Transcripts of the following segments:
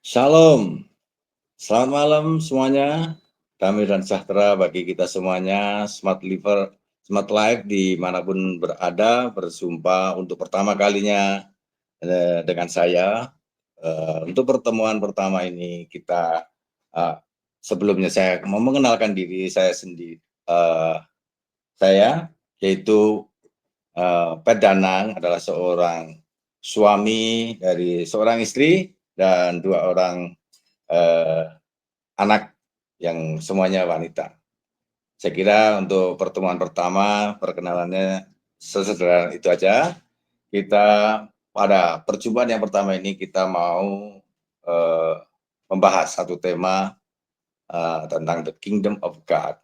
Shalom, selamat malam semuanya. Damai dan sejahtera bagi kita semuanya. Smart Life dimanapun berada, berjumpa untuk pertama kalinya dengan saya. Untuk pertemuan pertama ini kita sebelumnya saya mau mengenalkan diri saya sendiri. Saya yaitu Pet Danang adalah seorang suami dari seorang istri dan dua orang eh, anak yang semuanya wanita. Saya kira untuk pertemuan pertama, perkenalannya sesederhana itu aja. Kita pada perjumpaan yang pertama ini kita mau eh, membahas satu tema tentang the kingdom of God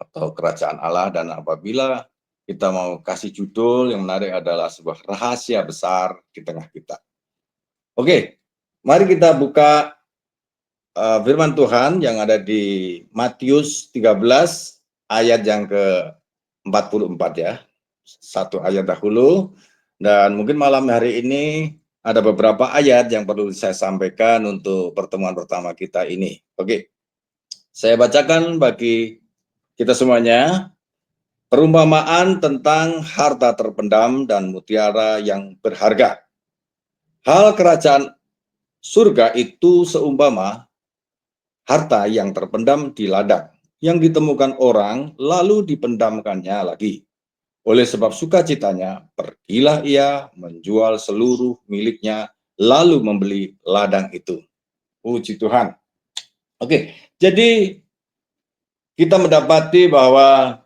atau kerajaan Allah, dan apabila kita mau kasih judul yang menarik adalah sebuah rahasia besar di tengah kita. Oke, mari kita buka firman Tuhan yang ada di Matius 13 ayat yang ke-44 ya. Satu ayat dahulu, dan mungkin malam hari ini ada beberapa ayat yang perlu saya sampaikan untuk pertemuan pertama kita ini. Oke, saya bacakan bagi kita semuanya perumpamaan tentang harta terpendam dan mutiara yang berharga. Hal kerajaan surga itu seumpama harta yang terpendam di ladang, yang ditemukan orang lalu dipendamkannya lagi. Oleh sebab sukacitanya, pergilah ia menjual seluruh miliknya, lalu membeli ladang itu. Puji Tuhan. Oke, jadi kita mendapati bahwa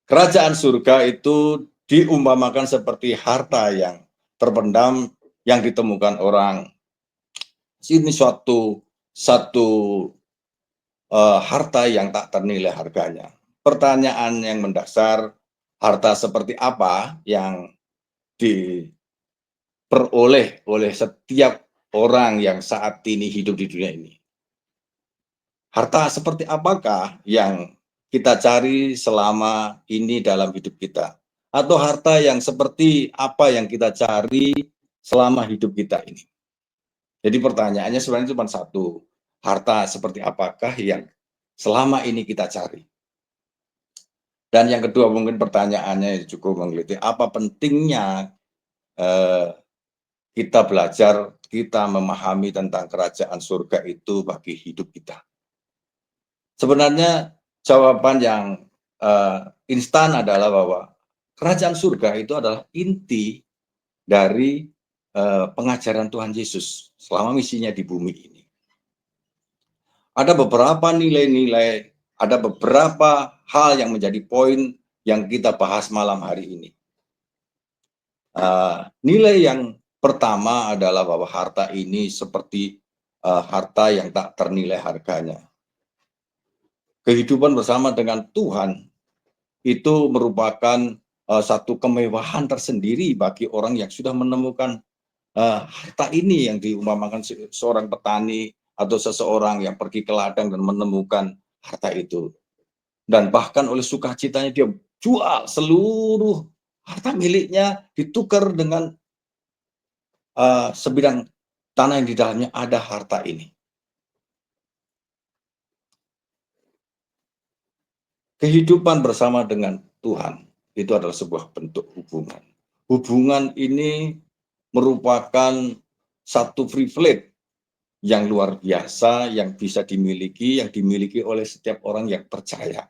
kerajaan surga itu diumpamakan seperti harta yang terpendam yang ditemukan orang. Ini satu harta yang tak ternilai harganya. Pertanyaan yang mendasar, harta seperti apa yang diperoleh oleh setiap orang yang saat ini hidup di dunia ini? Harta seperti apakah yang kita cari selama ini dalam hidup kita? Atau harta yang seperti apa yang kita cari selama hidup kita ini? Jadi pertanyaannya sebenarnya cuma satu, harta seperti apakah yang selama ini kita cari? Dan yang kedua mungkin pertanyaannya cukup menggelitik, apa pentingnya kita belajar, kita memahami tentang kerajaan surga itu bagi hidup kita? Sebenarnya jawaban yang instan adalah bahwa kerajaan surga itu adalah inti dari pengajaran Tuhan Yesus selama misinya di bumi ini. Ada beberapa nilai-nilai, ada beberapa hal yang menjadi poin yang kita bahas malam hari ini. Nilai yang pertama adalah bahwa harta ini seperti harta yang tak ternilai harganya. Kehidupan bersama dengan Tuhan itu merupakan satu kemewahan tersendiri bagi orang yang sudah menemukan harta ini, yang diumpamakan seorang petani atau seseorang yang pergi ke ladang dan menemukan harta itu. Dan bahkan oleh sukacitanya dia jual seluruh harta miliknya, ditukar dengan sebidang tanah yang di dalamnya ada harta ini. Kehidupan bersama dengan Tuhan itu adalah sebuah bentuk hubungan. Hubungan ini merupakan satu privilege yang luar biasa yang bisa dimiliki, yang dimiliki oleh setiap orang yang percaya.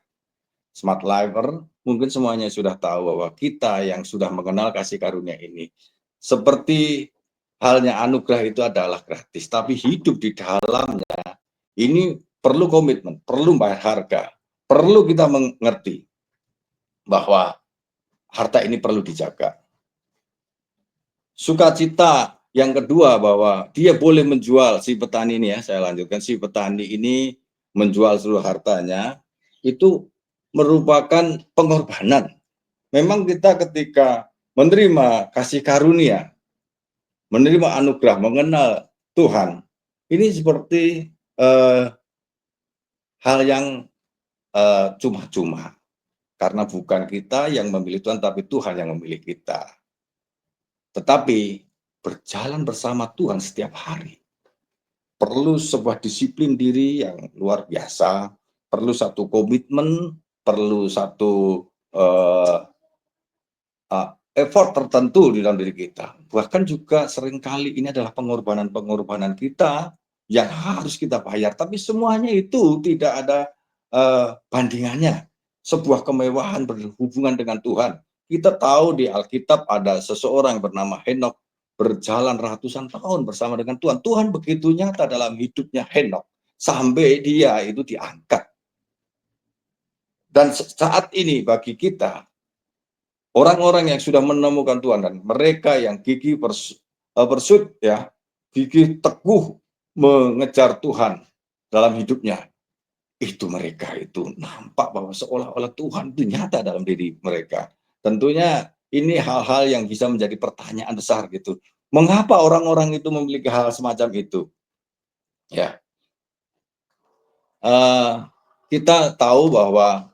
Smart Lifer, mungkin semuanya sudah tahu bahwa kita yang sudah mengenal kasih karunia ini, seperti halnya anugerah itu adalah gratis, tapi hidup di dalamnya ini perlu komitmen, perlu bayar harga, perlu kita mengerti bahwa harta ini perlu dijaga. Sukacita yang kedua bahwa dia boleh menjual, si petani ini ya, saya lanjutkan, si petani ini menjual seluruh hartanya, itu merupakan pengorbanan. Memang kita ketika menerima kasih karunia, menerima anugerah, mengenal Tuhan, ini seperti hal yang cuma-cuma. Karena bukan kita yang memilih Tuhan, tapi Tuhan yang memilih kita. Tetapi berjalan bersama Tuhan setiap hari. Perlu sebuah disiplin diri yang luar biasa, perlu satu komitmen, perlu satu, eee effort tertentu di dalam diri kita. Bahkan juga seringkali ini adalah pengorbanan-pengorbanan kita yang harus kita bayar, tapi semuanya itu tidak ada, bandingannya. Sebuah kemewahan berhubungan dengan Tuhan. Kita tahu di Alkitab ada seseorang bernama Henokh, berjalan ratusan tahun bersama dengan Tuhan. Tuhan begitu nyata dalam hidupnya Henokh, sampai dia itu diangkat. Dan saat ini bagi kita, orang-orang yang sudah menemukan Tuhan dan mereka yang gigih pursuit ya, gigih teguh mengejar Tuhan dalam hidupnya, itu mereka itu nampak bahwa seolah-olah Tuhan itu nyata dalam diri mereka. Tentunya ini hal-hal yang bisa menjadi pertanyaan besar gitu. Mengapa orang-orang itu memiliki hal semacam itu? Ya, uh, kita tahu bahwa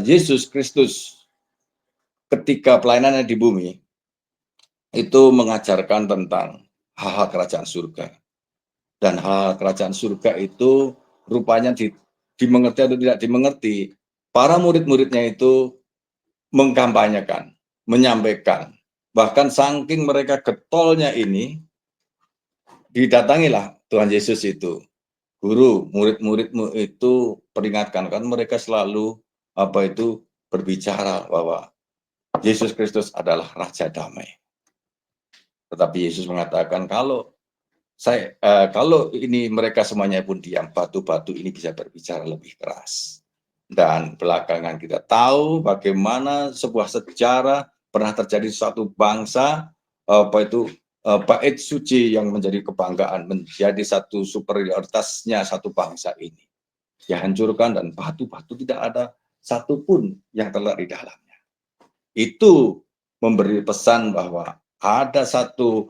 Yesus Kristus ketika pelayanannya di bumi itu mengajarkan tentang hal-hal kerajaan surga. Dan hal kerajaan surga itu rupanya dimengerti atau tidak dimengerti, para murid-muridnya itu mengkampanyekan, menyampaikan. Bahkan saking mereka getolnya ini, didatangilah Tuhan Yesus itu. Guru, murid-muridmu itu peringatkan, kan mereka selalu berbicara bahwa Yesus Kristus adalah Raja Damai. Tetapi Yesus mengatakan kalau ini mereka semuanya pun diam, batu-batu ini bisa berbicara lebih keras. Dan belakangan kita tahu bagaimana sebuah sejarah pernah terjadi suatu bangsa bait suci yang menjadi kebanggaan, menjadi satu superioritasnya satu bangsa ini dihancurkan dan batu-batu tidak ada satupun yang terlihat di dalamnya. Itu memberi pesan bahwa ada satu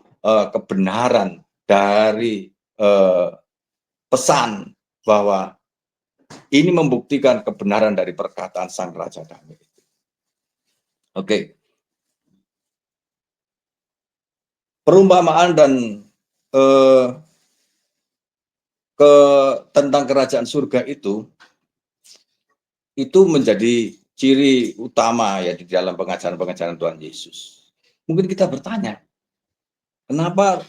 kebenaran dari pesan bahwa ini membuktikan kebenaran dari perkataan Sang Raja Damai. Oke. Perumpamaan dan tentang kerajaan surga itu menjadi ciri utama ya di dalam pengajaran-pengajaran Tuhan Yesus. Mungkin kita bertanya, kenapa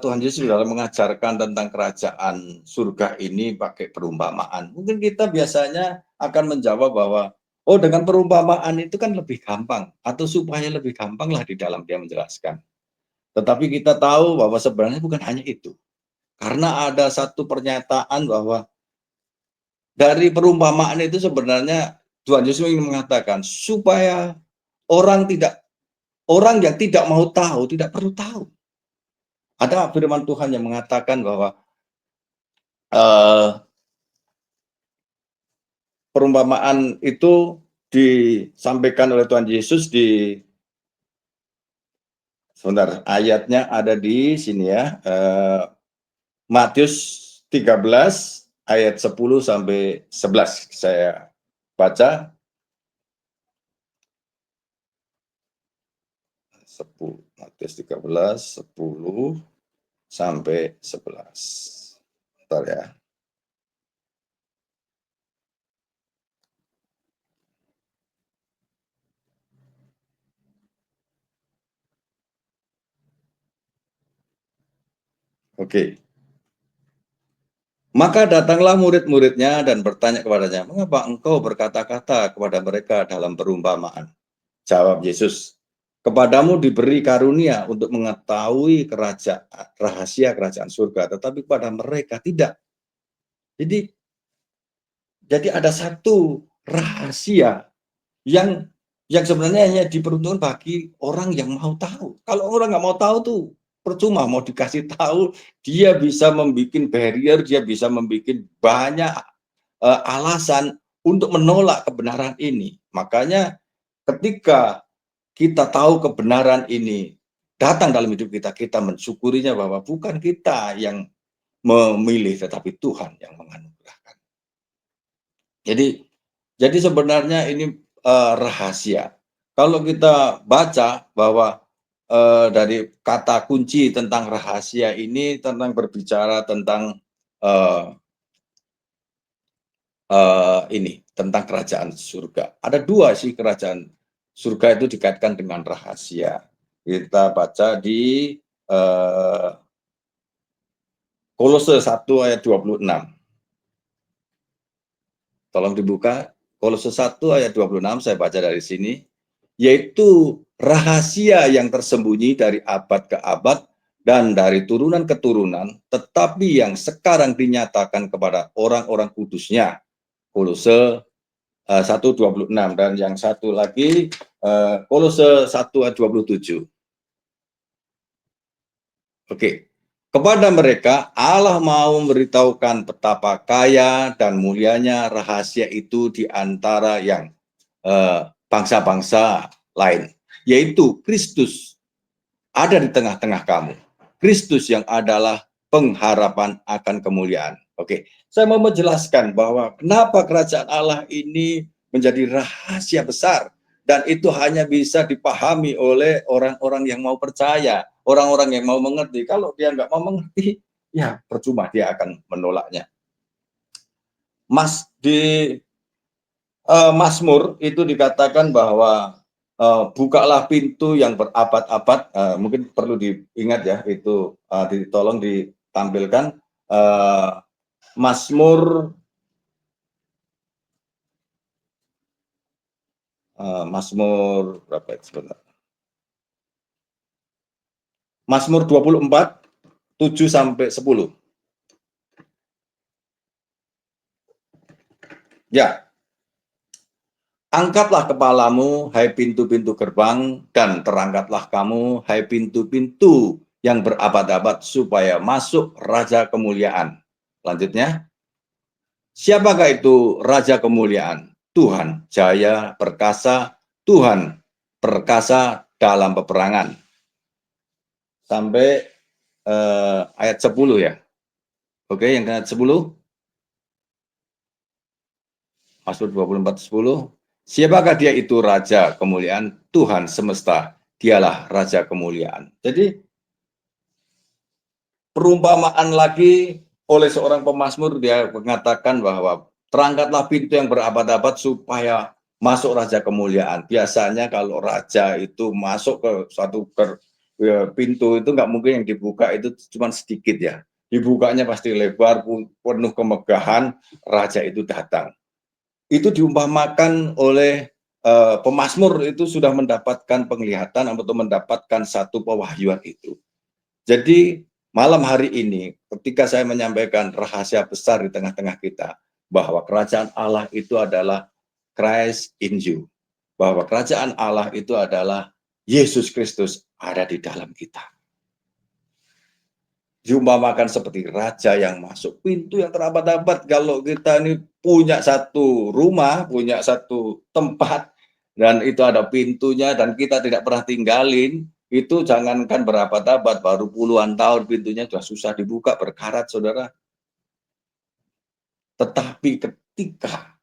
Tuhan Yesus dalam mengajarkan tentang kerajaan surga ini pakai perumpamaan? Mungkin kita biasanya akan menjawab bahwa, oh dengan perumpamaan itu kan lebih gampang, atau supaya lebih gampang lah di dalam dia menjelaskan. Tetapi kita tahu bahwa sebenarnya bukan hanya itu. Karena ada satu pernyataan bahwa dari perumpamaan itu sebenarnya Tuhan Yesus ingin mengatakan supaya orang yang tidak mau tahu tidak perlu tahu. Ada firman Tuhan yang mengatakan bahwa perumpamaan itu disampaikan oleh Tuhan Yesus sebentar, ayatnya ada di sini ya, Matius 13 ayat 10 sampai 11 saya baca. 10, Matius 13, 10 sampai 11. Bentar ya. Oke. Maka datanglah murid-muridnya dan bertanya kepadanya, mengapa engkau berkata-kata kepada mereka dalam perumpamaan? Jawab Yesus, kepadamu diberi karunia untuk mengetahui rahasia kerajaan surga, tetapi kepada mereka tidak. Jadi ada satu rahasia yang sebenarnya hanya diperuntukkan bagi orang yang mau tahu. Kalau orang nggak mau tahu tuh percuma mau dikasih tahu, dia bisa membuat barrier, dia bisa membuat banyak alasan untuk menolak kebenaran ini. Makanya ketika kita tahu kebenaran ini datang dalam hidup kita, kita mensyukurinya bahwa bukan kita yang memilih, tetapi Tuhan yang menganugerahkan. Jadi sebenarnya ini rahasia. Kalau kita baca bahwa dari kata kunci tentang rahasia ini tentang berbicara tentang eh, ini tentang kerajaan surga. Ada dua sih kerajaan surga itu dikaitkan dengan rahasia. Kita baca di eh, Kolose 1 ayat 26. Tolong dibuka Kolose 1 ayat 26, saya baca dari sini, yaitu rahasia yang tersembunyi dari abad ke abad dan dari turunan ke turunan, tetapi yang sekarang dinyatakan kepada orang-orang kudusnya. Kolose 1:26, dan yang satu lagi Kolose 1 ayat 27. Oke. Kepada mereka Allah mau memberitahukan betapa kaya dan mulianya rahasia itu di antara yang bangsa-bangsa lain, yaitu Kristus ada di tengah-tengah kamu. Kristus yang adalah pengharapan akan kemuliaan. Oke, saya mau menjelaskan bahwa kenapa kerajaan Allah ini menjadi rahasia besar, dan itu hanya bisa dipahami oleh orang-orang yang mau percaya, orang-orang yang mau mengerti. Kalau dia nggak mau mengerti, ya percuma dia akan menolaknya. Di Mazmur itu dikatakan bahwa bukalah pintu yang berabad-abad, mungkin perlu diingat ya, itu tolong ditampilkan Mazmur Mazmur berapa itu sebentar. Mazmur 24 7 sampai 10. Ya, angkatlah kepalamu, hai pintu-pintu gerbang, dan terangkatlah kamu, hai pintu-pintu yang berabad-abad, supaya masuk Raja Kemuliaan. Lanjutnya, siapakah itu Raja Kemuliaan? Tuhan jaya perkasa, Tuhan perkasa dalam peperangan. Sampai ayat 10 ya. Oke, yang ayat 10. Mazmur 24:10. Siapakah dia itu Raja Kemuliaan? Tuhan semesta, dialah Raja Kemuliaan. Jadi perumpamaan lagi oleh seorang pemazmur, dia mengatakan bahwa terangkatlah pintu yang berabad-abad supaya masuk Raja Kemuliaan. Biasanya kalau raja itu masuk ke suatu pintu itu nggak mungkin yang dibuka itu cuma sedikit ya. Dibukanya pasti lebar, penuh kemegahan, raja itu datang. Itu diumpamakan oleh pemazmur itu sudah mendapatkan penglihatan atau mendapatkan satu pewahyuan itu. Jadi malam hari ini ketika saya menyampaikan rahasia besar di tengah-tengah kita, bahwa kerajaan Allah itu adalah Christ in you, bahwa kerajaan Allah itu adalah Yesus Kristus ada di dalam kita. Diumpamakan seperti raja yang masuk pintu yang terabad-abad. Kalau kita ini punya satu rumah, punya satu tempat, dan itu ada pintunya dan kita tidak pernah tinggalin, itu jangankan berabad-abad, baru puluhan tahun pintunya sudah susah dibuka, berkarat saudara. Tetapi ketika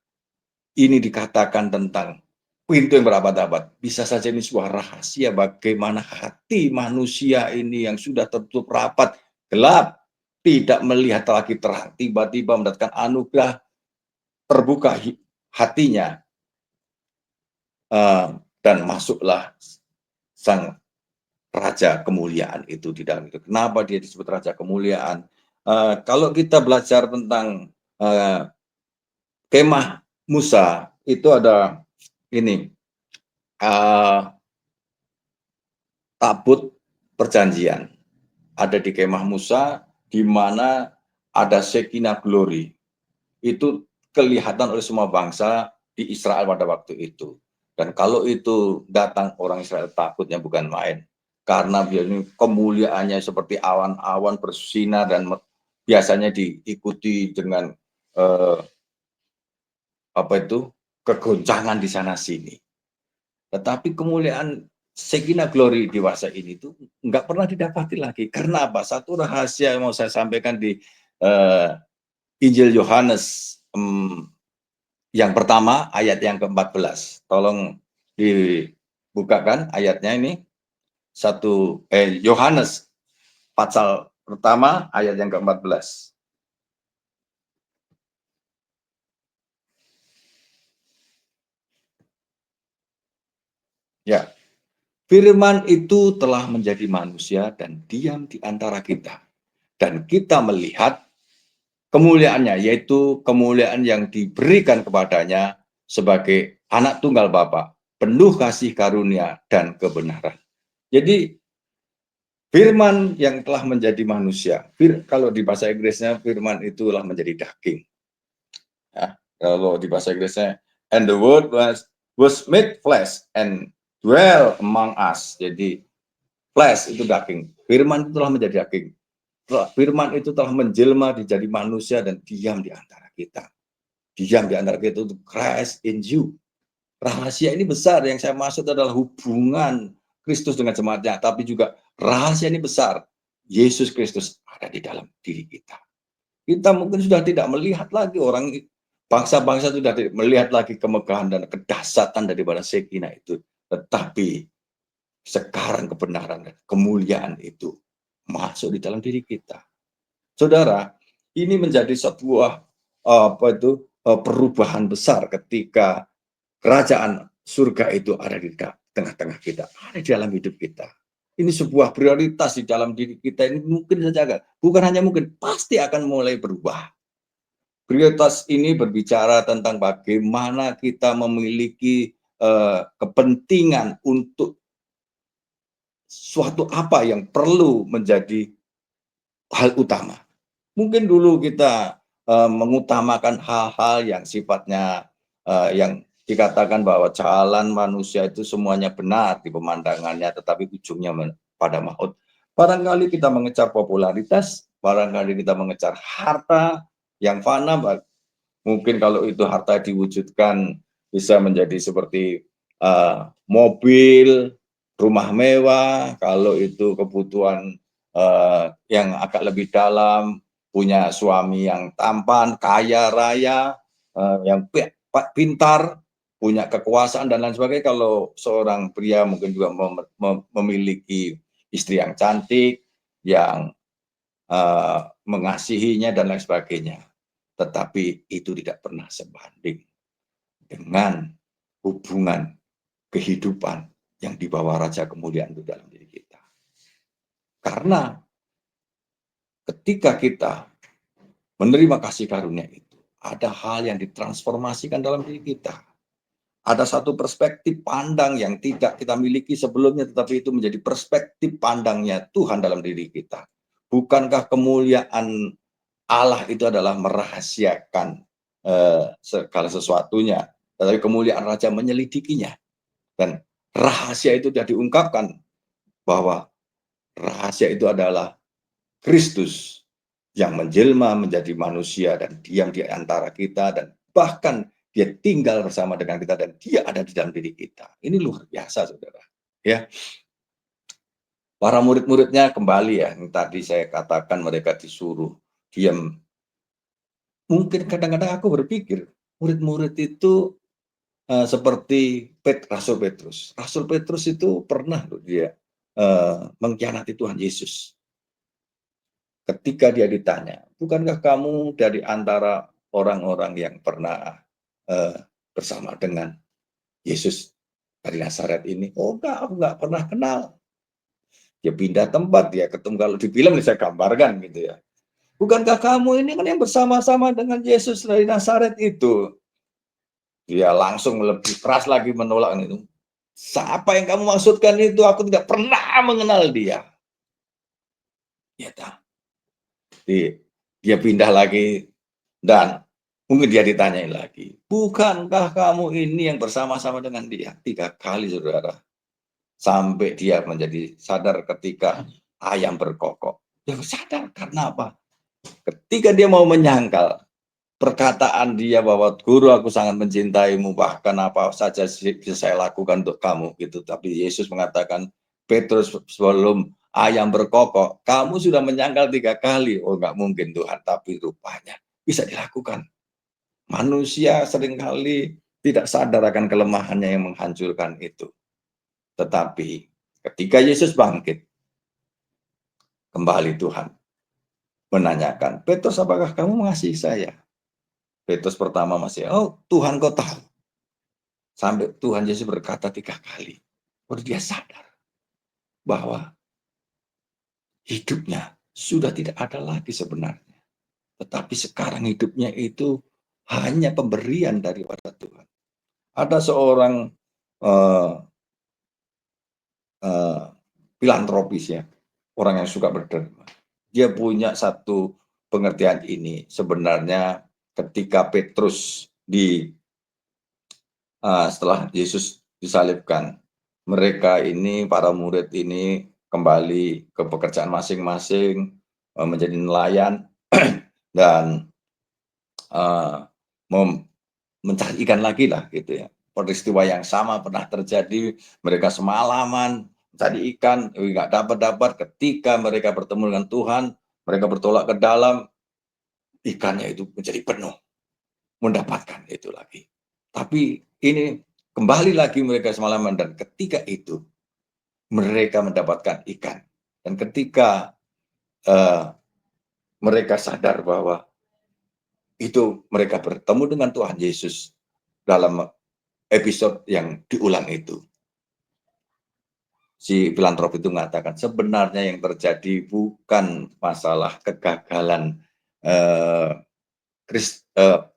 ini dikatakan tentang pintu yang berabad-abad, bisa saja ini sebuah rahasia bagaimana hati manusia ini yang sudah tertutup rapat, gelap, tidak melihat lagi terang, tiba-tiba mendatangkan anugerah, terbuka hatinya, dan masuklah sang Raja Kemuliaan itu di dalam itu. Kenapa dia disebut Raja Kemuliaan? Kalau kita belajar tentang kemah Musa, itu ada ini, tabut perjanjian. Ada di kemah Musa, di mana ada Shekinah Glory. Itu kelihatan oleh semua bangsa di Israel pada waktu itu. Dan kalau itu datang, orang Israel takutnya bukan main. Karena biasanya kemuliaannya seperti awan-awan bersinar dan biasanya diikuti dengan kegoncangan di sana sini. Tetapi kemuliaan Shekinah Glory dewasa ini tuh nggak pernah didapati lagi. Karena apa? Satu rahasia yang mau saya sampaikan di Injil Yohanes yang pertama, ayat yang ke-14. Tolong dibukakan ayatnya ini. Yohanes pasal pertama ayat yang ke-14. Ya, firman itu telah menjadi manusia dan diam di antara kita. Dan kita melihat kemuliaannya, yaitu kemuliaan yang diberikan kepadanya sebagai anak tunggal Bapa, penuh kasih karunia dan kebenaran. Jadi firman yang telah menjadi manusia, kalau di bahasa Inggrisnya firman itulah menjadi daging. Ya, kalau di bahasa Inggrisnya, and the word was made flesh and dwell among us. Jadi flesh itu daging, firman itu telah menjadi daging. Firman itu telah menjelma menjadi manusia dan diam di antara kita. Diam di antara kita itu Christ in you. Rahasia ini besar, yang saya maksud adalah hubungan Kristus dengan jemaatnya, tapi juga rahasia ini besar. Yesus Kristus ada di dalam diri kita. Kita mungkin sudah tidak melihat lagi orang bangsa-bangsa sudah tidak melihat lagi kemegahan dan kedahsyatan daripada Shekinah itu. Tetapi sekarang kebenaran dan kemuliaan itu masuk di dalam diri kita. Saudara, ini menjadi sebuah perubahan besar ketika kerajaan surga itu ada di tengah-tengah kita, ada di dalam hidup kita. Ini sebuah prioritas di dalam diri kita, ini mungkin saja, bukan hanya mungkin, pasti akan mulai berubah. Prioritas ini berbicara tentang bagaimana kita memiliki kepentingan untuk suatu apa yang perlu menjadi hal utama. Mungkin dulu kita mengutamakan hal-hal yang sifatnya yang dikatakan bahwa jalan manusia itu semuanya benar di pemandangannya, tetapi ujungnya pada maut. Barangkali kita mengejar popularitas, barangkali kita mengejar harta yang fana. Mungkin kalau itu harta diwujudkan bisa menjadi seperti mobil, rumah mewah. Kalau itu kebutuhan yang agak lebih dalam, punya suami yang tampan, kaya raya, yang pintar, punya kekuasaan dan lain sebagainya. Kalau seorang pria mungkin juga memiliki istri yang cantik, yang mengasihinya dan lain sebagainya. Tetapi itu tidak pernah sebanding dengan hubungan kehidupan yang dibawa Raja Kemuliaan itu dalam diri kita. Karena ketika kita menerima kasih karunia itu, ada hal yang ditransformasikan dalam diri kita. Ada satu perspektif pandang yang tidak kita miliki sebelumnya, tetapi itu menjadi perspektif pandangnya Tuhan dalam diri kita. Bukankah kemuliaan Allah itu adalah merahasiakan segala sesuatunya, tetapi kemuliaan Raja menyelidikinya. Dan rahasia itu sudah diungkapkan bahwa rahasia itu adalah Kristus yang menjelma menjadi manusia dan diam di antara kita, dan bahkan dia tinggal bersama dengan kita dan dia ada di dalam diri kita. Ini luar biasa, saudara. Ya, para murid-muridnya kembali ya, yang tadi saya katakan mereka disuruh diam. Mungkin kadang-kadang aku berpikir murid-murid itu seperti Rasul Petrus. Rasul Petrus itu pernah loh dia mengkhianati Tuhan Yesus. Ketika dia ditanya, bukankah kamu dari antara orang-orang yang pernah bersama dengan Yesus dari Nazaret ini? Oh enggak, aku enggak pernah kenal. Dia pindah tempat, dia ketemu, kalau di film saya gambarkan gitu ya. Bukankah kamu ini kan yang bersama-sama dengan Yesus dari Nazaret itu? Dia langsung lebih keras lagi menolak itu. Siapa yang kamu maksudkan itu? Aku tidak pernah mengenal dia. Ya tak. Dia pindah lagi dan mungkin dia ditanyain lagi. Bukankah kamu ini yang bersama-sama dengan dia? 3 kali, saudara. Sampai dia menjadi sadar ketika ayam berkokok. Dia sadar karena apa? Ketika dia mau menyangkal perkataan dia bahwa guru, aku sangat mencintaimu, bahkan apa saja bisa saya lakukan untuk kamu gitu. Tapi Yesus mengatakan, Petrus, sebelum ayam berkokok, kamu sudah menyangkal 3 kali. Oh nggak mungkin Tuhan, tapi rupanya bisa dilakukan. Manusia seringkali tidak sadar akan kelemahannya yang menghancurkan itu. Tetapi Ketika Yesus bangkit, kembali Tuhan menanyakan, Petrus, apakah kamu mengasihi saya? Petrus pertama masih, oh Tuhan kau tahu. Sampai Tuhan Yesus berkata 3 kali. Baru dia sadar bahwa hidupnya sudah tidak ada lagi sebenarnya. Tetapi sekarang hidupnya itu hanya pemberian daripada Tuhan. Ada seorang filantropis ya, orang yang suka berderma. Dia punya satu pengertian ini. Sebenarnya ketika Petrus setelah Yesus disalibkan, mereka ini, para murid ini kembali ke pekerjaan masing-masing, menjadi nelayan dan mencari ikan lagi lah gitu ya. Peristiwa yang sama pernah terjadi, mereka semalaman mencari ikan, nggak dapat-dapat. Ketika mereka bertemu dengan Tuhan, mereka bertolak ke dalam, ikannya itu menjadi penuh, mendapatkan itu lagi. Tapi ini kembali lagi mereka semalaman, dan ketika itu mereka mendapatkan ikan. Dan ketika mereka sadar bahwa itu mereka bertemu dengan Tuhan Yesus dalam episode yang diulang itu. Si filantrop itu mengatakan sebenarnya yang terjadi bukan masalah kegagalan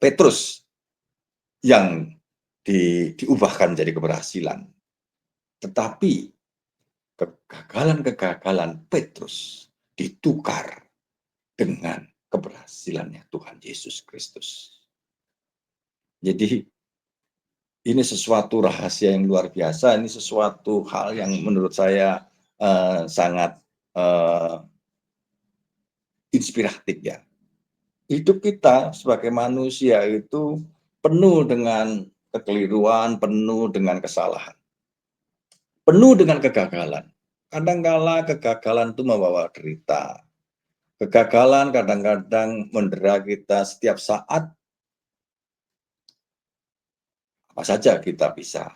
Petrus yang diubahkan menjadi keberhasilan, tetapi kegagalan-kegagalan Petrus ditukar dengan keberhasilannya Tuhan Yesus Kristus. Jadi ini sesuatu rahasia yang luar biasa, ini sesuatu hal yang menurut saya sangat inspiratif ya. Hidup kita sebagai manusia itu penuh dengan kekeliruan, penuh dengan kesalahan, penuh dengan kegagalan. Kadang-kala kegagalan itu membawa derita. Kegagalan kadang-kadang mendera kita setiap saat. Apa saja kita bisa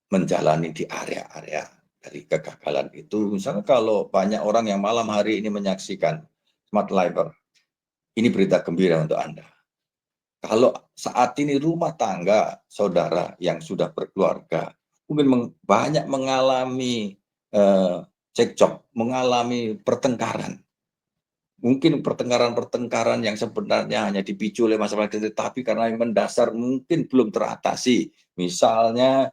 menjalani di area-area dari kegagalan itu. Misalnya kalau banyak orang yang malam hari ini menyaksikan Smart Life, ini berita gembira untuk Anda. Kalau saat ini rumah tangga saudara yang sudah berkeluarga mungkin banyak mengalami cekcok, mengalami pertengkaran. Mungkin pertengkaran-pertengkaran yang sebenarnya hanya dipicu oleh masalah kecil, tapi karena yang mendasar mungkin belum teratasi. Misalnya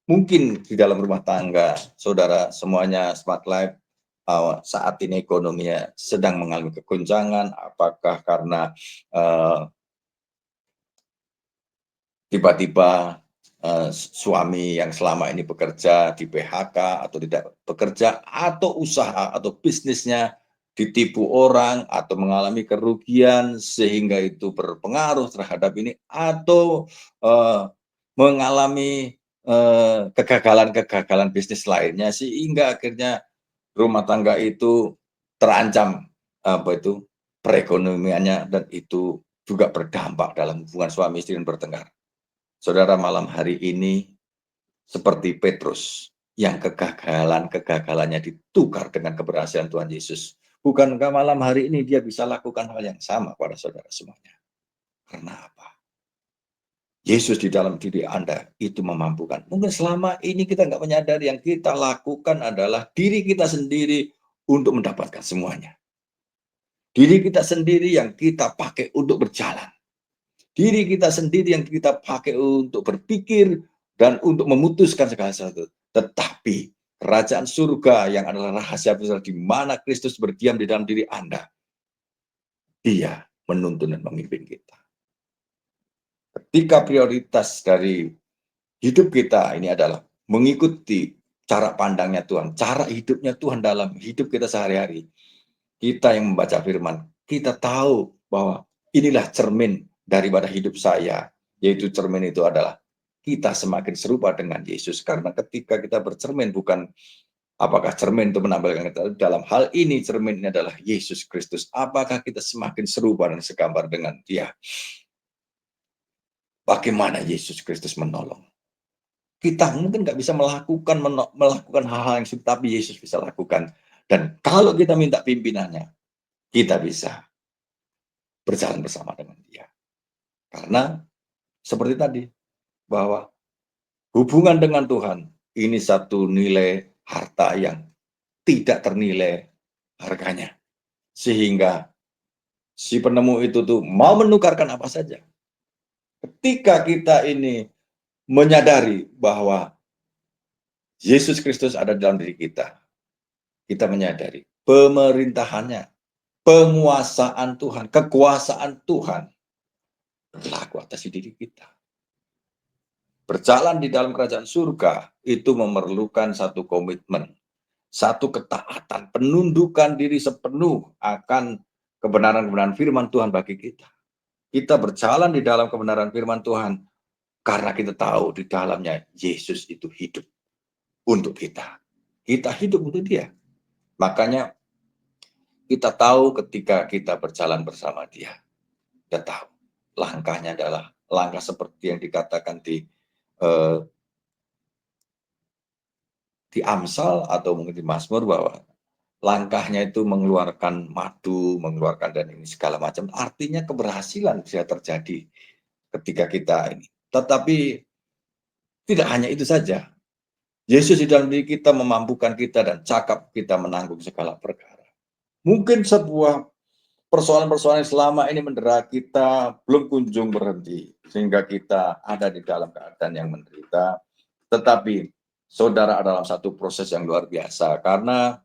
mungkin di dalam rumah tangga saudara semuanya Smart Life saat ini ekonominya sedang mengalami kegoncangan, apakah karena tiba-tiba suami yang selama ini bekerja di PHK atau tidak bekerja, atau usaha atau bisnisnya ditipu orang atau mengalami kerugian sehingga itu berpengaruh terhadap ini, atau mengalami kegagalan-kegagalan bisnis lainnya sehingga akhirnya rumah tangga itu terancam perekonomiannya, dan itu juga berdampak dalam hubungan suami istri dan bertengkar. Saudara, malam hari ini seperti Petrus yang kegagalannya ditukar dengan keberhasilan Tuhan Yesus. Bukankah malam hari ini dia bisa lakukan hal yang sama pada saudara semuanya? Karena apa? Yesus di dalam diri Anda itu memampukan. Mungkin selama ini kita nggak menyadari, yang kita lakukan adalah diri kita sendiri untuk mendapatkan semuanya. Diri kita sendiri yang kita pakai untuk berjalan. Diri kita sendiri yang kita pakai untuk berpikir dan untuk memutuskan segala sesuatu. Tetapi kerajaan surga yang adalah rahasia besar di mana Kristus berdiam di dalam diri Anda, Dia menuntun dan memimpin kita. Ketika prioritas dari hidup kita ini adalah mengikuti cara pandangnya Tuhan, cara hidupnya Tuhan dalam hidup kita sehari-hari, kita yang membaca firman, kita tahu bahwa inilah cermin daripada hidup saya, yaitu cermin itu adalah kita semakin serupa dengan Yesus. Karena ketika kita bercermin, bukan apakah cermin itu menampilkan kita, dalam hal ini cermin ini adalah Yesus Kristus. Apakah kita semakin serupa dan segambar dengan Dia? Bagaimana Yesus Kristus menolong? Kita mungkin nggak bisa melakukan hal-hal yang sulit, tapi Yesus bisa lakukan. Dan kalau kita minta pimpinannya, kita bisa berjalan bersama dengan Dia. Karena seperti tadi, bahwa hubungan dengan Tuhan ini satu nilai harta yang tidak ternilai harganya. Sehingga si penemu itu tuh mau menukarkan apa saja. Ketika kita ini menyadari bahwa Yesus Kristus ada dalam diri kita menyadari pemerintahannya, penguasaan Tuhan, kekuasaan Tuhan berlaku atas diri kita. Berjalan di dalam kerajaan surga itu memerlukan satu komitmen, satu ketaatan, penundukan diri sepenuh akan kebenaran-kebenaran firman Tuhan bagi kita. Kita berjalan di dalam kebenaran firman Tuhan karena kita tahu di dalamnya Yesus itu hidup untuk kita. Kita hidup untuk Dia. Makanya kita tahu ketika kita berjalan bersama Dia. Kita tahu langkahnya adalah langkah seperti yang dikatakan di Amsal atau mungkin di Mazmur, bahwa langkahnya itu mengeluarkan madu, mengeluarkan dan ini segala macam. Artinya keberhasilan bisa terjadi ketika kita ini. Tetapi tidak hanya itu saja. Yesus di dalam diri kita memampukan kita dan cakap kita menanggung segala perkara. Mungkin sebuah persoalan-persoalan yang selama ini mendera kita belum kunjung berhenti, sehingga kita ada di dalam keadaan yang menderita. Tetapi saudara dalam satu proses yang luar biasa, karena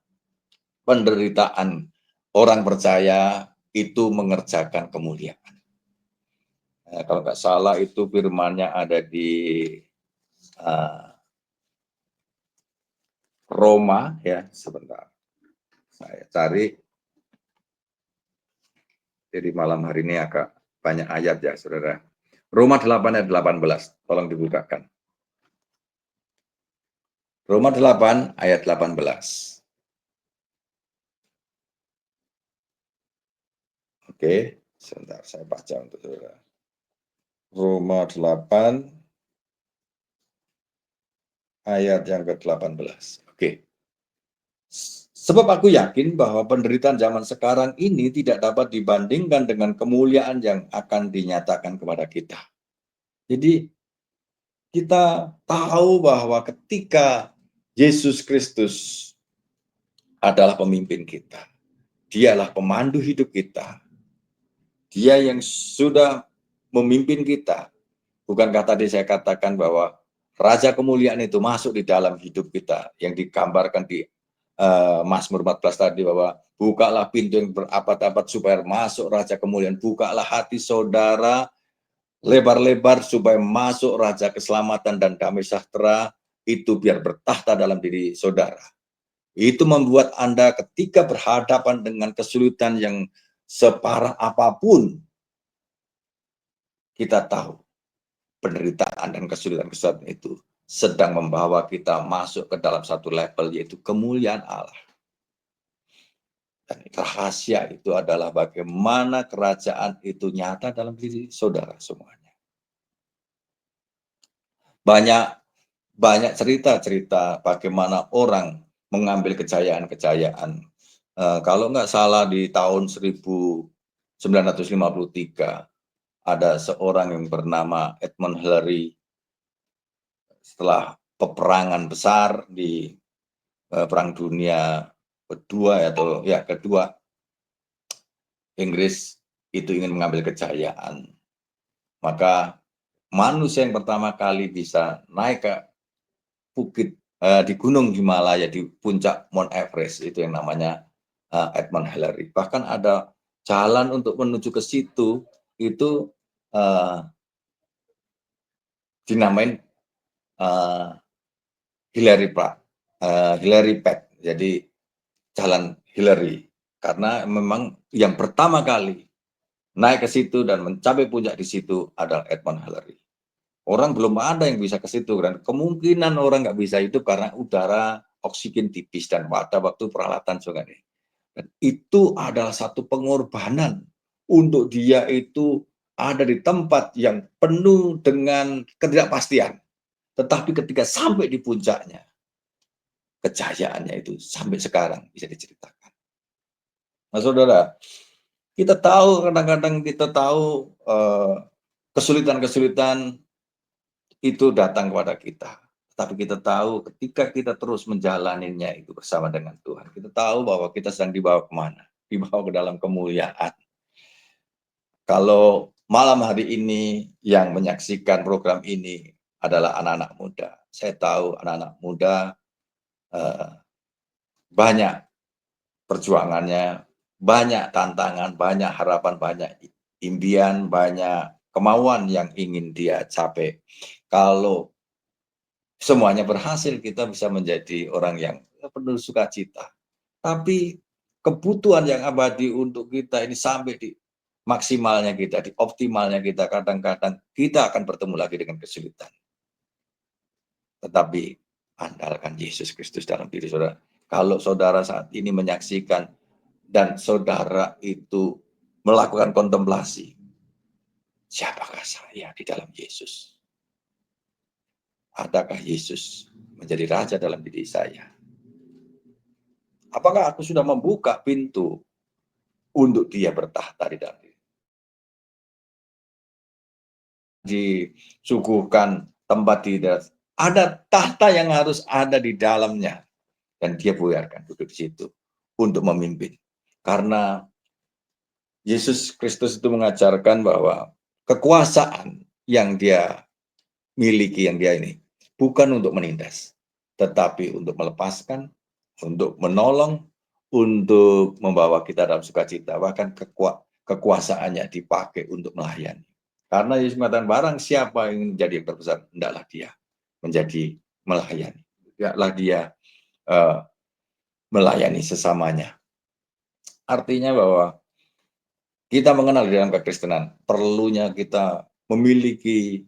penderitaan orang percaya itu mengerjakan kemuliaan. Nah, kalau nggak salah itu firman-Nya ada di Roma, ya, sebentar. Saya cari. Jadi malam hari ini agak banyak ayat ya, saudara. Roma 8 ayat 18, tolong dibukakan. Roma 8 ayat 18. Oke, sebentar saya baca untuk saudara. Roma 8 ayat yang ke-18. Oke. Sebab aku yakin bahwa penderitaan zaman sekarang ini tidak dapat dibandingkan dengan kemuliaan yang akan dinyatakan kepada kita. Jadi kita tahu bahwa ketika Yesus Kristus adalah pemimpin kita, Dialah pemandu hidup kita, Dia yang sudah memimpin kita. Bukankah tadi saya katakan bahwa Raja Kemuliaan itu masuk di dalam hidup kita, yang digambarkan di Mazmur 14 tadi, bahwa bukalah pintu yang berabad-abad supaya masuk Raja Kemuliaan. Bukalah hati saudara lebar-lebar supaya masuk Raja Keselamatan dan damai sejahtera itu biar bertahta dalam diri saudara. Itu membuat Anda ketika berhadapan dengan kesulitan yang separah apapun, kita tahu penderitaan dan kesulitan-kesulitan itu sedang membawa kita masuk ke dalam satu level, yaitu kemuliaan Allah. Dan rahasia itu adalah bagaimana kerajaan itu nyata dalam diri saudara semuanya. Banyak cerita-cerita bagaimana orang mengambil kejayaan-kejayaan. Kalau nggak salah di tahun 1953 ada seorang yang bernama Edmund Hillary. Setelah peperangan besar di Perang Dunia Kedua atau ya kedua, Inggris itu ingin mengambil kejayaan. Maka manusia yang pertama kali bisa naik ke bukit di Gunung Himalaya, di puncak Mount Everest, itu yang namanya Edmund Hillary. Bahkan ada jalan untuk menuju ke situ itu dinamain Hillary Path, jadi jalan Hillary, karena memang yang pertama kali naik ke situ dan mencapai puncak di situ adalah Edmund Hillary. Orang belum ada yang bisa ke situ, dan kemungkinan orang nggak bisa itu karena udara oksigen tipis dan pada waktu peralatan juga nih. Dan itu adalah satu pengorbanan untuk dia itu ada di tempat yang penuh dengan ketidakpastian. Tetapi ketika sampai di puncaknya, kejayaannya itu sampai sekarang bisa diceritakan. Nah, saudara, kita tahu kadang-kadang kita tahu kesulitan-kesulitan itu datang kepada kita. Tapi kita tahu ketika kita terus menjalaninya itu bersama dengan Tuhan, kita tahu bahwa kita sedang dibawa kemana? Dibawa ke dalam kemuliaan. Kalau malam hari ini yang menyaksikan program ini adalah anak-anak muda, saya tahu anak-anak muda eh, banyak perjuangannya, banyak tantangan, banyak harapan, banyak impian, banyak kemauan yang ingin dia capai. Kalau semuanya berhasil, kita bisa menjadi orang yang penuh sukacita. Tapi kebutuhan yang abadi untuk kita ini sampai di maksimalnya kita, di optimalnya kita, kadang-kadang kita akan bertemu lagi dengan kesulitan. Tetapi andalkan Yesus Kristus dalam diri saudara. Kalau saudara saat ini menyaksikan dan saudara itu melakukan kontemplasi, siapakah saya di dalam Yesus? Adakah Yesus menjadi raja dalam diri saya? Apakah aku sudah membuka pintu untuk dia bertahta di dalam diri? Disuguhkan tempat di dalam, ada tahta yang harus ada di dalamnya. Dan dia biarkan duduk di situ untuk memimpin. Karena Yesus Kristus itu mengajarkan bahwa kekuasaan yang dia miliki, yang dia ini, bukan untuk menindas, tetapi untuk melepaskan, untuk menolong, untuk membawa kita dalam sukacita. Bahkan kekuasaannya dipakai untuk melayani. Karena Yesus mengatakan, barang siapa yang menjadi yang terbesar, hendaklah dia menjadi melayani. Hendaklah dia uh, melayani sesamanya. Artinya bahwa kita mengenal di dalam kekristenan, perlunya kita memiliki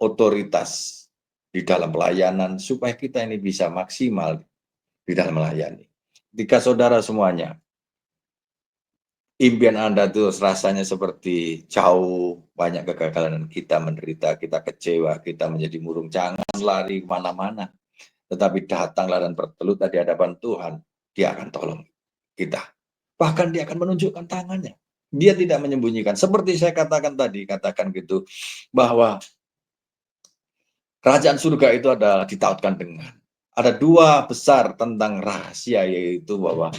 otoritas di dalam pelayanan supaya kita ini bisa maksimal di dalam melayani. Jika saudara semuanya, impian Anda itu rasanya seperti jauh, banyak kegagalan, kita menderita, kita kecewa, kita menjadi murung, jangan lari kemana-mana. Tetapi datanglah dan bertelut di hadapan Tuhan, dia akan tolong kita. Bahkan dia akan menunjukkan tangannya. Dia tidak menyembunyikan. Seperti saya katakan tadi, katakan gitu, bahwa kerajaan surga itu adalah ditautkan dengan. Ada dua besar tentang rahasia, yaitu bahwa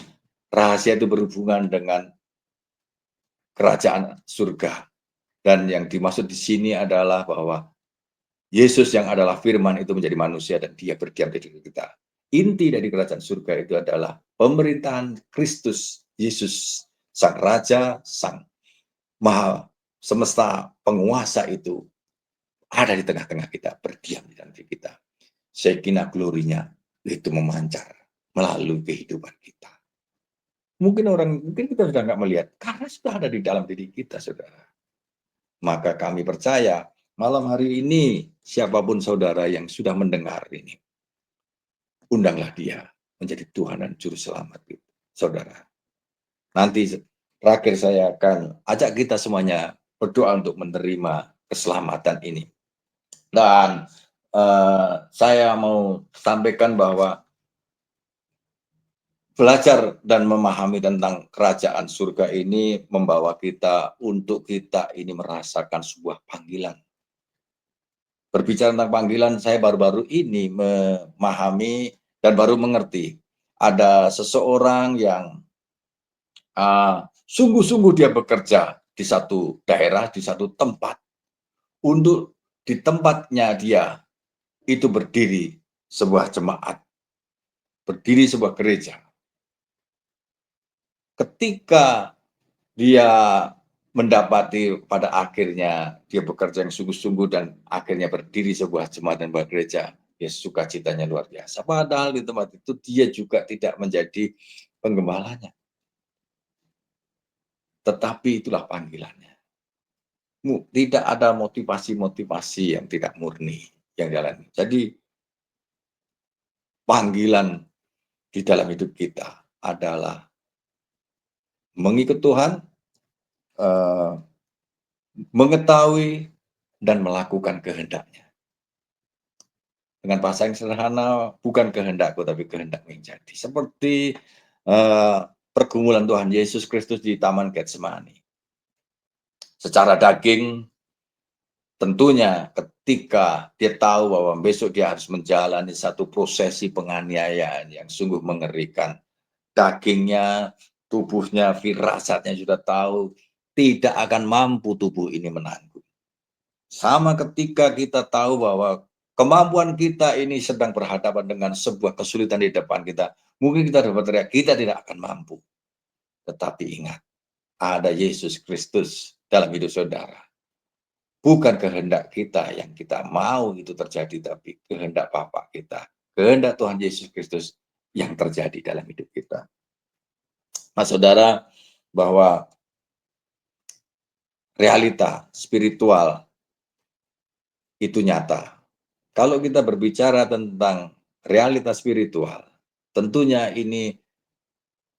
rahasia itu berhubungan dengan kerajaan surga. Dan yang dimaksud di sini adalah bahwa Yesus yang adalah firman itu menjadi manusia dan dia berdiam di diri kita. Inti dari kerajaan surga itu adalah pemerintahan Kristus Yesus, Sang Raja, Sang Maha Semesta Penguasa itu ada di tengah-tengah kita, berdiam di dalam diri kita. Shekinah glorinya itu memancar melalui kehidupan kita. Mungkin kita sudah nggak melihat, karena sudah ada di dalam diri kita, saudara. Maka kami percaya malam hari ini siapapun saudara yang sudah mendengar ini, undanglah dia menjadi Tuhan dan Juru Selamat kita, saudara. Nanti terakhir saya akan ajak kita semuanya berdoa untuk menerima keselamatan ini. Dan saya mau sampaikan bahwa belajar dan memahami tentang kerajaan surga ini membawa kita untuk kita ini merasakan sebuah panggilan. Berbicara tentang panggilan, saya baru-baru ini memahami dan baru mengerti. Ada seseorang yang sungguh-sungguh dia bekerja di satu daerah, di satu tempat. Untuk di tempatnya dia itu berdiri sebuah jemaat, berdiri sebuah gereja. Ketika dia mendapati pada akhirnya dia bekerja yang sungguh-sungguh dan akhirnya berdiri sebuah jemaat dan sebuah gereja, ya sukacitanya luar biasa. Padahal di tempat itu dia juga tidak menjadi penggembalanya. Tetapi itulah panggilannya. Tidak ada motivasi-motivasi yang tidak murni yang dialami. Jadi panggilan di dalam hidup kita adalah mengikut Tuhan, mengetahui dan melakukan kehendaknya. dengan bahasa yang sederhana, bukan kehendakku tapi kehendak yang jadi. Seperti eh, pergumulan Tuhan Yesus Kristus di Taman Getsemani. Secara daging, tentunya ketika dia tahu bahwa besok dia harus menjalani satu prosesi penganiayaan yang sungguh mengerikan. Dagingnya, tubuhnya, firasatnya sudah tahu tidak akan mampu tubuh ini menanggung. Sama ketika kita tahu bahwa kemampuan kita ini sedang berhadapan dengan sebuah kesulitan di depan kita. Mungkin kita dapat teriak, kita tidak akan mampu. Tetapi ingat, ada Yesus Kristus dalam hidup saudara. Bukan kehendak kita yang kita mau itu terjadi, tapi kehendak Bapa kita. Kehendak Tuhan Yesus Kristus yang terjadi dalam hidup kita. Nah, saudara, bahwa realita spiritual itu nyata. Kalau kita berbicara tentang realitas spiritual, tentunya ini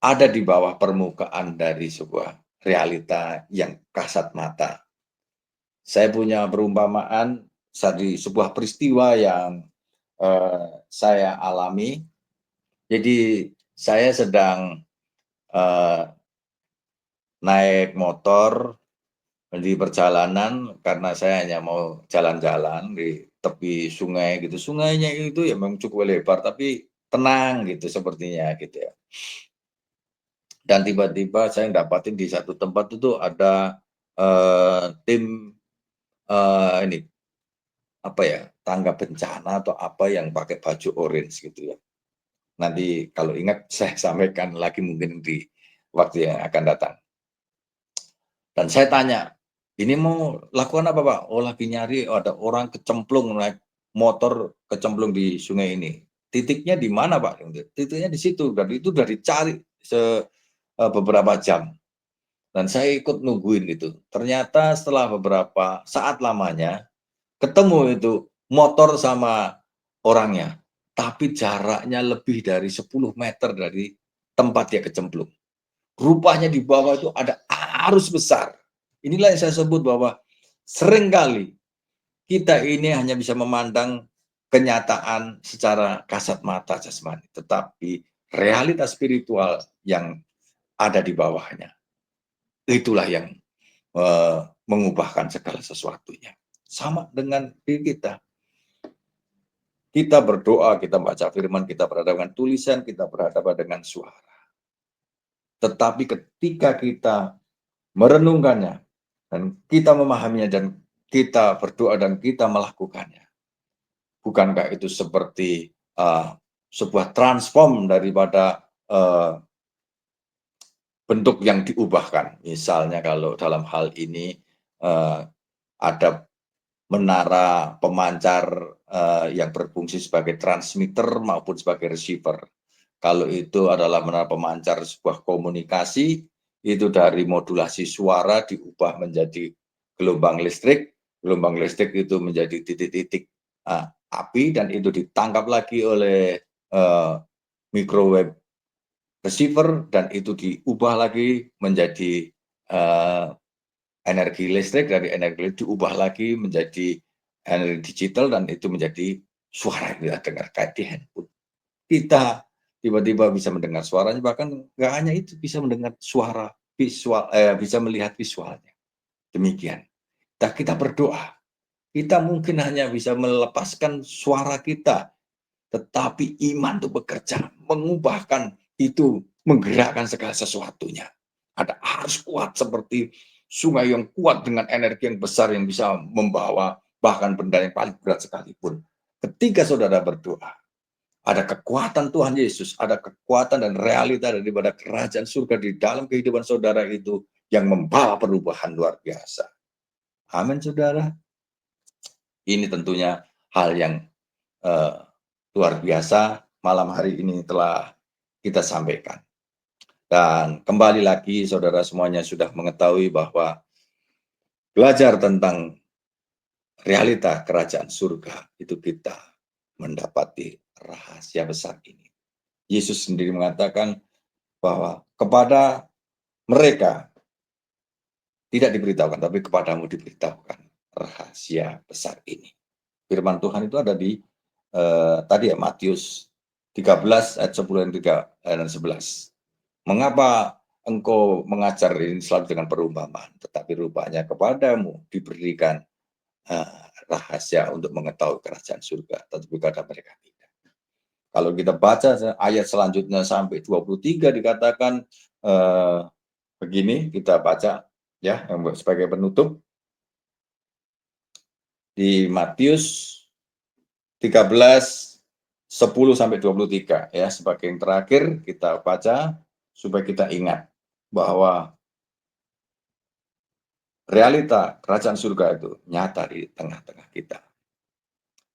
ada di bawah permukaan dari sebuah realita yang kasat mata. Saya punya perumpamaan dari sebuah peristiwa yang saya alami. Jadi saya sedang eh, naik motor di perjalanan karena saya hanya mau jalan-jalan di tepi sungai gitu. Sungainya itu ya memang cukup lebar tapi tenang gitu sepertinya gitu ya. Dan tiba-tiba saya dapatin di satu tempat itu ada tim ini apa ya, tangga bencana atau apa yang pakai baju orange gitu ya. Nanti kalau ingat saya sampaikan lagi mungkin di waktu yang akan datang. Dan saya tanya, ini mau lakukan apa Pak? Oh lagi nyari ada orang kecemplung naik motor kecemplung di sungai ini. Titiknya di mana Pak? Titiknya di situ. Dan itu sudah dicari beberapa jam. Dan saya ikut nungguin gitu. Ternyata setelah beberapa saat lamanya, ketemu itu motor sama orangnya. Tapi jaraknya lebih dari 10 meter dari tempat dia kecemplung. Rupanya di bawah itu ada arus besar. Inilah yang saya sebut bahwa seringkali kita ini hanya bisa memandang kenyataan secara kasat mata jasmani, tetapi realitas spiritual yang ada di bawahnya. Itulah yang mengubahkan segala sesuatunya. Sama dengan diri kita. Kita berdoa, kita baca firman, kita berhadapan dengan tulisan, kita berhadapan dengan suara. Tetapi ketika kita merenungkannya, dan kita memahaminya, dan kita berdoa, dan kita melakukannya, bukankah itu seperti sebuah transform daripada bentuk yang diubahkan. Misalnya kalau dalam hal ini ada menara pemancar yang berfungsi sebagai transmitter maupun sebagai receiver. Kalau itu adalah menara pemancar sebuah komunikasi, itu dari modulasi suara diubah menjadi gelombang listrik itu menjadi titik-titik api, dan itu ditangkap lagi oleh microwave receiver, dan itu diubah lagi menjadi energi listrik, dari energi listrik diubah lagi menjadi energi digital, dan itu menjadi suara yang kita dengar kayak di handphone. Kita tiba-tiba bisa mendengar suaranya, bahkan nggak hanya itu, bisa mendengar suara visual, bisa melihat visualnya. Demikian. Kita berdoa, kita mungkin hanya bisa melepaskan suara kita, tetapi iman itu bekerja, mengubahkan itu, menggerakkan segala sesuatunya. Ada arus kuat seperti sungai yang kuat dengan energi yang besar yang bisa membawa bahkan benda yang paling berat sekalipun. Ketika saudara berdoa, ada kekuatan Tuhan Yesus, ada kekuatan dan realita daripada kerajaan surga di dalam kehidupan saudara itu yang membawa perubahan luar biasa. Amin, saudara. Ini tentunya hal yang luar biasa malam hari ini telah kita sampaikan. Dan kembali lagi saudara semuanya sudah mengetahui bahwa belajar tentang realita kerajaan surga itu kita mendapati rahasia besar ini. Yesus sendiri mengatakan bahwa kepada mereka tidak diberitahukan, tapi kepadamu diberitahukan rahasia besar ini. Firman Tuhan itu ada di tadi ya Matius 13 ayat 10 dan 11. Mengapa engkau mengajar ini selalu dengan perumpamaan, tetapi rupanya kepadamu diberikan rahasia untuk mengetahui kerajaan surga, tetapi kepada mereka tidak. Kalau kita baca ayat selanjutnya sampai 23 dikatakan begini, kita baca ya sebagai penutup di Matius 13 10 sampai 23 ya, sebagai yang terakhir kita baca supaya kita ingat bahwa realita kerajaan surga itu nyata di tengah-tengah kita.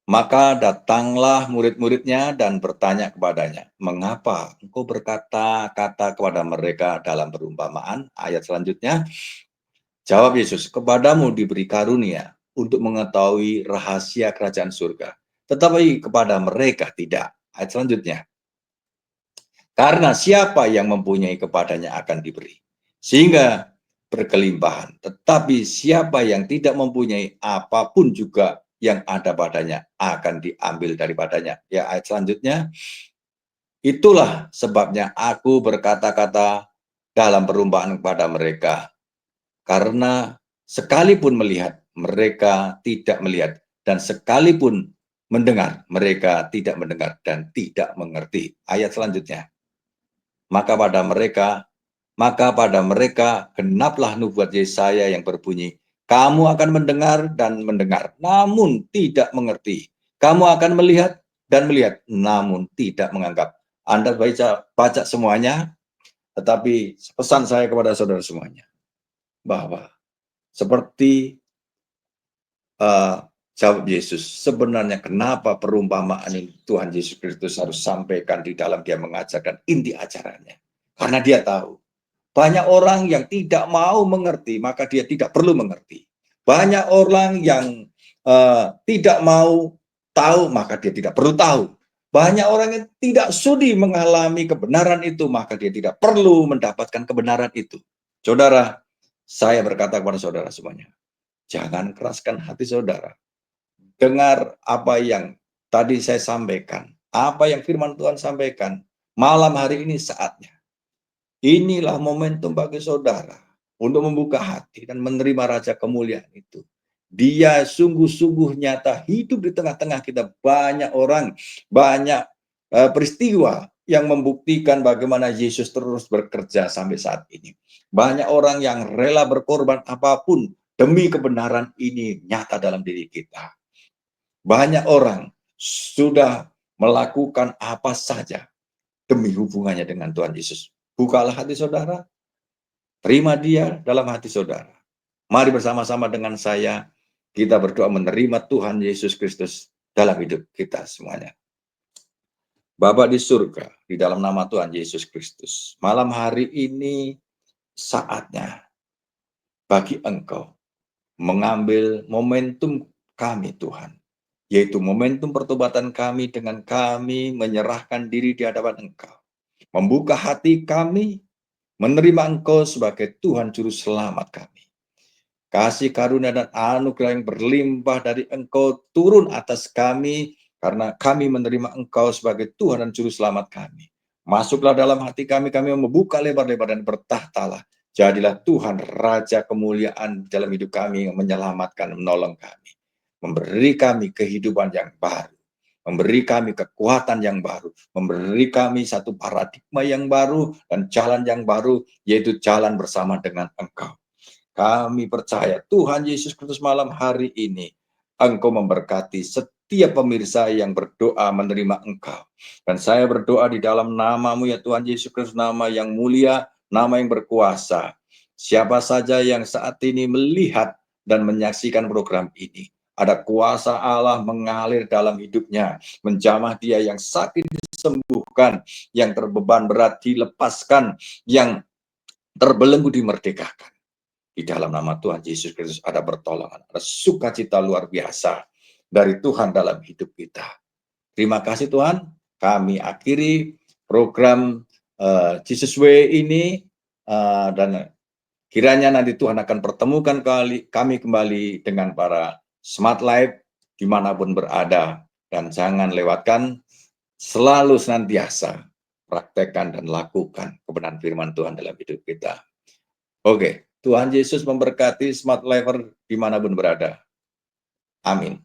Maka datanglah murid-muridnya dan bertanya kepadanya, mengapa engkau berkata-kata kepada mereka dalam perumpamaan? Ayat selanjutnya, jawab Yesus, kepadamu diberi karunia untuk mengetahui rahasia kerajaan surga, tetapi kepada mereka tidak. Ayat selanjutnya, karena siapa yang mempunyai kepadanya akan diberi, sehingga berkelimpahan. Tetapi siapa yang tidak mempunyai, apapun juga yang ada padanya akan diambil daripadanya. Ya, ayat selanjutnya, itulah sebabnya aku berkata-kata dalam perumpamaan kepada mereka, karena sekalipun melihat, mereka tidak melihat, dan sekalipun mendengar, mereka tidak mendengar dan tidak mengerti. Ayat selanjutnya, maka pada mereka genaplah nubuat Yesaya yang berbunyi, kamu akan mendengar dan mendengar, namun tidak mengerti. Kamu akan melihat dan melihat, namun tidak menganggap. Anda baca semuanya, tetapi pesan saya kepada saudara semuanya, bahwa seperti jawab Yesus, sebenarnya kenapa perumpamaan ini Tuhan Yesus Kristus harus sampaikan di dalam dia mengajarkan inti ajarannya. Karena dia tahu, banyak orang yang tidak mau mengerti, maka dia tidak perlu mengerti. Banyak orang yang tidak mau tahu, maka dia tidak perlu tahu. Banyak orang yang tidak sudi mengalami kebenaran itu, maka dia tidak perlu mendapatkan kebenaran itu. Saudara, saya berkata kepada saudara semuanya, jangan keraskan hati saudara. Dengar apa yang tadi saya sampaikan, apa yang firman Tuhan sampaikan. Malam hari ini saatnya. Inilah momentum bagi saudara untuk membuka hati dan menerima Raja Kemuliaan itu. Dia sungguh-sungguh nyata hidup di tengah-tengah kita. Banyak orang, banyak peristiwa yang membuktikan bagaimana Yesus terus bekerja sampai saat ini. Banyak orang yang rela berkorban apapun demi kebenaran ini nyata dalam diri kita. Banyak orang sudah melakukan apa saja demi hubungannya dengan Tuhan Yesus. Bukalah hati saudara, terima dia dalam hati saudara. Mari bersama-sama dengan saya, kita berdoa menerima Tuhan Yesus Kristus dalam hidup kita semuanya. Bapa di surga, di dalam nama Tuhan Yesus Kristus, malam hari ini saatnya bagi Engkau mengambil momentum kami Tuhan, yaitu momentum pertobatan kami dengan kami menyerahkan diri di hadapan Engkau. Membuka hati kami, menerima Engkau sebagai Tuhan Juru Selamat kami. Kasih karunia dan anugerah yang berlimpah dari Engkau turun atas kami, karena kami menerima Engkau sebagai Tuhan dan Juru Selamat kami. Masuklah dalam hati kami membuka lebar-lebar dan bertahtalah. Jadilah Tuhan Raja Kemuliaan dalam hidup kami, yang menyelamatkan, menolong kami. Memberi kami kehidupan yang baru. Memberi kami kekuatan yang baru. Memberi kami satu paradigma yang baru dan jalan yang baru, yaitu jalan bersama dengan Engkau. Kami percaya Tuhan Yesus Kristus malam hari ini Engkau memberkati setiap pemirsa yang berdoa menerima Engkau. Dan saya berdoa di dalam nama-Mu ya Tuhan Yesus Kristus, nama yang mulia, nama yang berkuasa. Siapa saja yang saat ini melihat dan menyaksikan program ini, ada kuasa Allah mengalir dalam hidupnya, menjamah dia yang sakit disembuhkan, yang terbeban berat dilepaskan, yang terbelenggu dimerdekakan. Di dalam nama Tuhan Yesus Kristus ada pertolongan, ada sukacita luar biasa dari Tuhan dalam hidup kita. Terima kasih Tuhan, kami akhiri program Jesus Way ini, dan kiranya nanti Tuhan akan pertemukan kami kembali dengan para Smart Life dimanapun berada. dan jangan lewatkan, selalu senantiasa praktekkan dan lakukan kebenaran firman Tuhan dalam hidup kita. Oke, Tuhan Yesus memberkati Smart Lifer dimanapun berada. Amin.